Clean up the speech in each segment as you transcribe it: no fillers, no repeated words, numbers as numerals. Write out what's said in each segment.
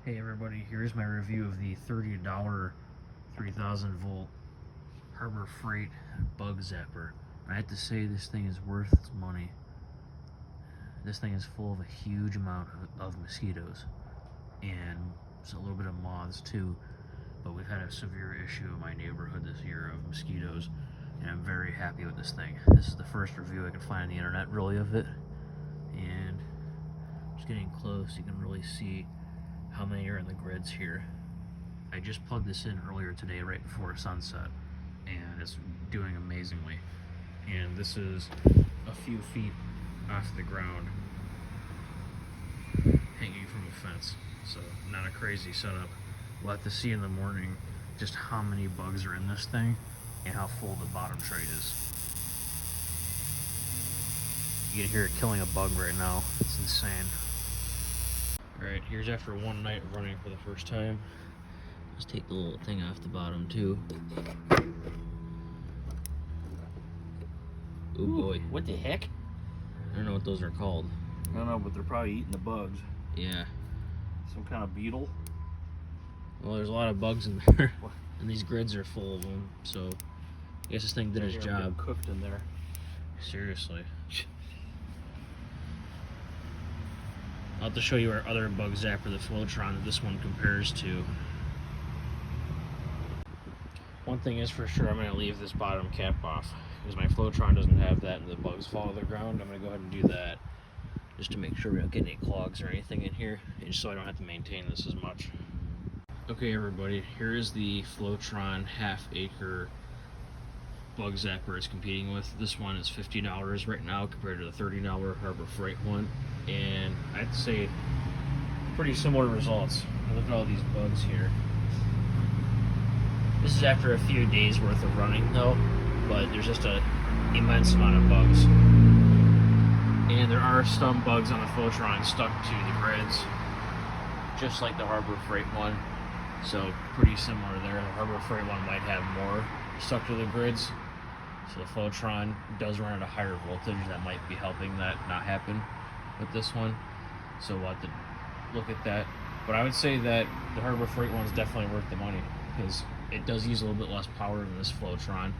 Hey everybody, here's my review of the $30 3000 volt Harbor Freight Bug Zapper. I have to say this thing is worth its money. This thing is full of a huge amount of mosquitoes and a little bit of moths too, but we've had a severe issue in my neighborhood this year of mosquitoes, and I'm very happy with this thing. This is the first review I could find on the internet really of it, and just getting close you can really see how many are in the grids here. I just plugged this in earlier today right before sunset, and it's doing amazingly. And this is a few feet off the ground, hanging from a fence, so not a crazy setup. We'll have to see in the morning just how many bugs are in this thing and how full the bottom tray is. You can hear it killing a bug right now. It's insane. Alright, here's after one night running for the first time. Just take the little thing off the bottom too. Ooh boy. What the heck? I don't know what those are called. I don't know, but they're probably eating the bugs. Yeah. Some kind of beetle. Well, there's a lot of bugs in there. And these grids are full of them, so I guess this thing did its job. Cooked in there. Seriously. I'll have to show you our other Bug Zapper, the Flowtron, that this one compares to. One thing is for sure, I'm going to leave this bottom cap off, because my Flowtron doesn't have that and the bugs fall to the ground. I'm going to go ahead and do that, just to make sure we don't get any clogs or anything in here, and just so I don't have to maintain this as much. Okay everybody, here is the Flowtron half-acre Bug Zapper it's competing with. This one is $50 right now compared to the $30 Harbor Freight one, and I have to say pretty similar results. Look at all these bugs here. This is after a few days worth of running though, but there's just an immense amount of bugs, and there are some bugs on the Flowtron stuck to the grids just like the Harbor Freight one, so pretty similar there. The Harbor Freight one might have more stuck to the grids, so the Flowtron does run at a higher voltage. That might be helping that not happen with this one, so we'll have to look at that. But I would say that the Harbor Freight one is definitely worth the money, because it does use a little bit less power than this Flowtron.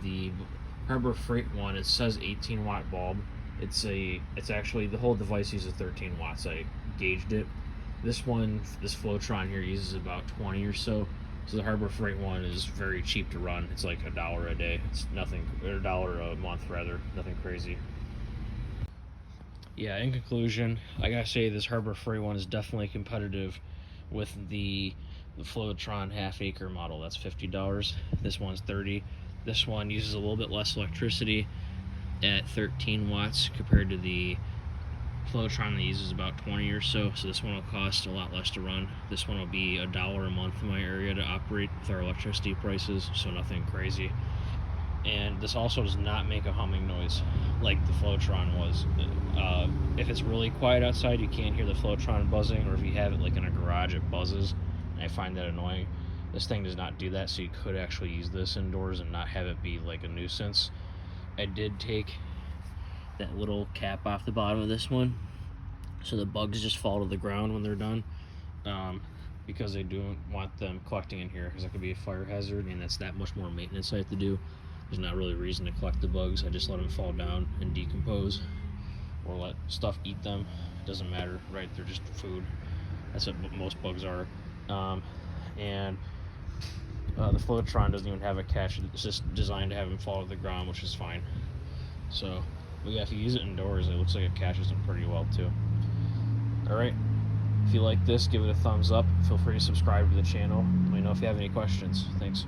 The Harbor Freight one, it says 18 watt bulb. It's actually, the whole device uses 13 watts. I gauged it. This Flowtron here uses about 20 or so. So the Harbor Freight one is very cheap to run. It's like $1 a day. It's nothing, or $1 a month rather. Nothing crazy. Yeah, in conclusion, I gotta say this Harbor Freight one is definitely competitive with the Flowtron half-acre model. That's $50. This one's $30. This one uses a little bit less electricity at 13 watts compared to the Flowtron that uses about 20 or so. So this one will cost a lot less to run. This one will be $1 a month in my area to operate with our electricity prices, so nothing crazy. And this also does not make a humming noise like the Flowtron was. If it's really quiet outside, you can't hear the Flowtron buzzing, or if you have it like in a garage, it buzzes. And I find that annoying. This thing does not do that, so you could actually use this indoors and not have it be like a nuisance. I did take that little cap off the bottom of this one, so the bugs just fall to the ground when they're done, because I don't want them collecting in here, because that could be a fire hazard, and that's that much more maintenance I have to do. There's not really a reason to collect the bugs. I just let them fall down and decompose, or let stuff eat them. It doesn't matter, right? They're just food. That's what most bugs are. The Flowtron doesn't even have a catch. It's just designed to have them fall to the ground, which is fine. So, but yeah, if you use it indoors, it looks like it catches them pretty well too. Alright, if you like this, give it a thumbs up. Feel free to subscribe to the channel. Let me know if you have any questions. Thanks.